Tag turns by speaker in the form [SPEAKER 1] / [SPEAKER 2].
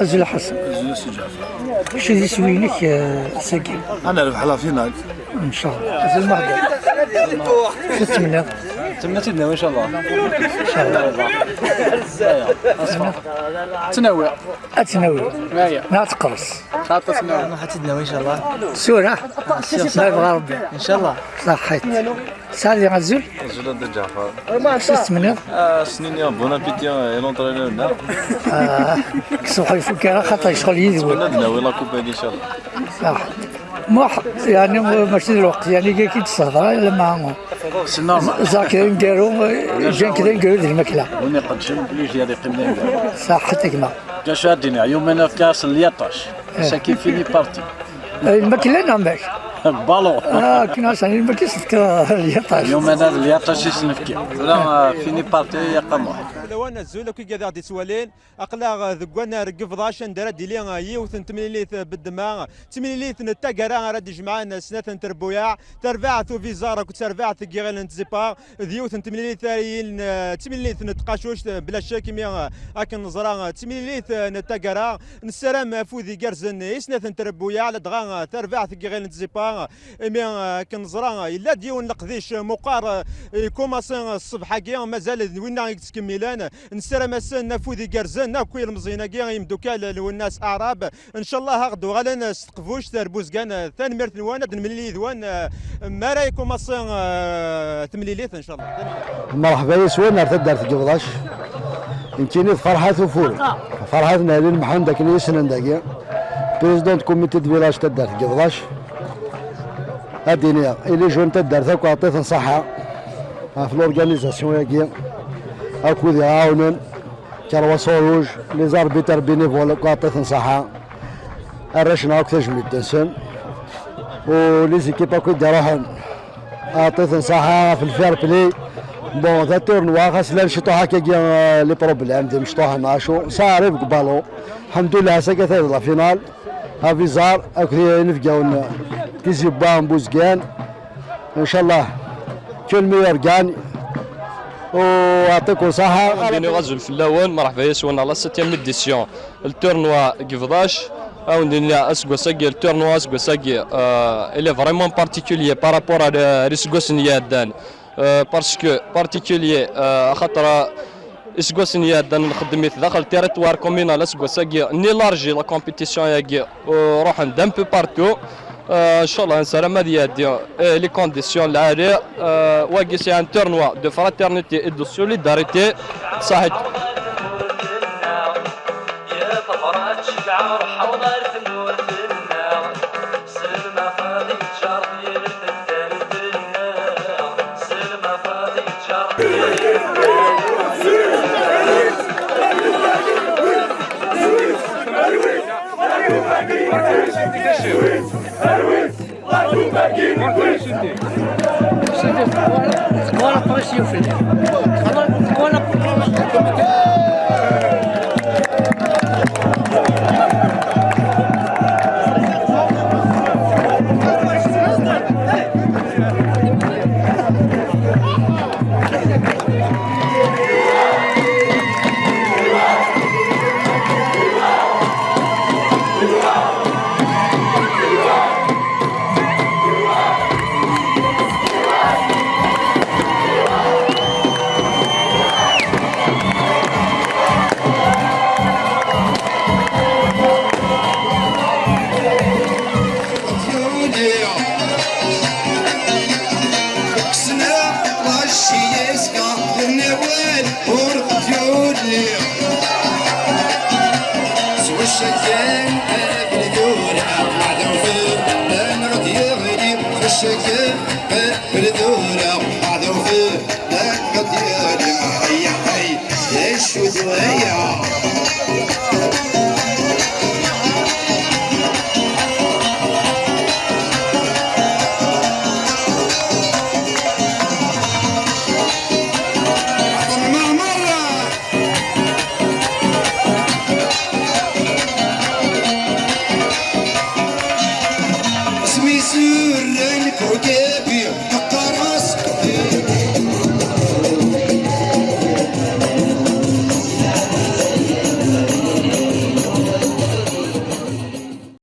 [SPEAKER 1] أزول حسن.
[SPEAKER 2] أزول سجافة.
[SPEAKER 1] شو ذي سوينك ساقي؟
[SPEAKER 2] أنا ربح على فينال.
[SPEAKER 1] إن شاء الله. أزول مهدى. شو تمنى؟
[SPEAKER 2] تمنى إن شاء الله.
[SPEAKER 1] إن شاء الله.
[SPEAKER 3] تنوع.
[SPEAKER 1] أتنوي.
[SPEAKER 3] مايا.
[SPEAKER 1] ناتقرص.
[SPEAKER 3] خاطر تنوع.
[SPEAKER 4] ما حتدنا ان شاء الله.
[SPEAKER 1] سورة. ما يبغى ربي.
[SPEAKER 4] ان شاء الله.
[SPEAKER 1] صحيت. سالي غزول.
[SPEAKER 2] أزول عند جعفر.
[SPEAKER 1] شو تمنى؟
[SPEAKER 2] سنين يا بون أبيتي يلونطرينور لنا.
[SPEAKER 1] كسوح الفكرة خاطر شغل يذوي.
[SPEAKER 2] ولدنا ولا كوبا إن شاء الله.
[SPEAKER 1] صح. يعني ماشي الوقت يعني كي تصدر لما زاك نديرو جان كذا نديرو ذي الماكله.
[SPEAKER 5] وين قدشم بليش ديال قمنا
[SPEAKER 1] صح تكما.
[SPEAKER 5] كاش هادينا يومنا كاس اليطاش ساكي فيني بارتي.
[SPEAKER 1] الماكله نعمل.
[SPEAKER 5] بالو.
[SPEAKER 1] كنا سنين ما كيسفكر اليطاش.
[SPEAKER 5] يومنا اليطاش يسنفكي. ولا فيني بارتي يقام واحد.
[SPEAKER 6] لوان الزول كي قاعد غادي سوالين اقلا ذكوانا رقف ضاش ندير ديلي يوث تمليليث بالدماغ تمليليث نتاكرا غادي جمعان سنات تربويا ترفع ثو فيزارا كنت ترفع ثقيل نتزيبا ذيوث تمليليث تمليليث نتقاشوش بلا شك مي اكن نزرا تمليليث نتاكرا نسرام فوذي كارزن سنات تربويا على دغا ترفع ثقيل نتزيبا مي كنزرا الا ديون نقديش مقار كوماسين الصبح كي مازال وين تكملان نسرى مسن نفوذي كرزان ناكوي المزينه كي يمدوكال والناس اعراب ان شاء الله غدو غالا نستقفوش تربوز كان ثاني مرت نوانا نملي ذوان ما رايكم مصين تمليليت ان شاء الله.
[SPEAKER 7] مرحبا يسوان ارتدار في قبلاش يمكن فرحة وفول فرحة نادي محمد داك يسنن داكيا بريزيدونت كوميتي دو فيلاج تدار في قبلاش الدنيا اللي جون تدار ثاك وعطيت نصحة في الاورغانيزاسيون ياكيا اكو يعاونن كروا صوروج لي زاربيتر بينيفول كاعطيت نصحة الرشنا اكثر جميل تنسن ولي زيكيب اكو يديروهن عطيت نصحة في الفير بلاي بون ذا تورنوا خاص لا نشطو هكا لي بروبليم دي مشطوها ناشو صاري بقبالو الحمد لله ساكت لا فينال ها فيزار اكو نفقاو كيزيبان بوزكان ان شاء الله كل ميور كان ويعطيكم صحة.
[SPEAKER 8] ديني غزل في اللون مرحبا يسون على 7 ديسيون التورنوا كيفضاش او ندير اسكو ساكي التورنوا اسكو ساكي الي فريمون بارتيكوليي بارابور على ريسكوس نيادان باسكو بارتيكوليي خاطر اسكوس نيادان نخدم داخل تيريتوار كومينال اسكو ساكي ني لارجي لا كومبيتيسيون ياكي روح دان بو بارتو ان شاء الله نسرى مديا لي كونديسيون العاليه واقي سي ان تورنوا دو فراترنيتي اي دو سوليداريتي صحيت
[SPEAKER 9] الشدوية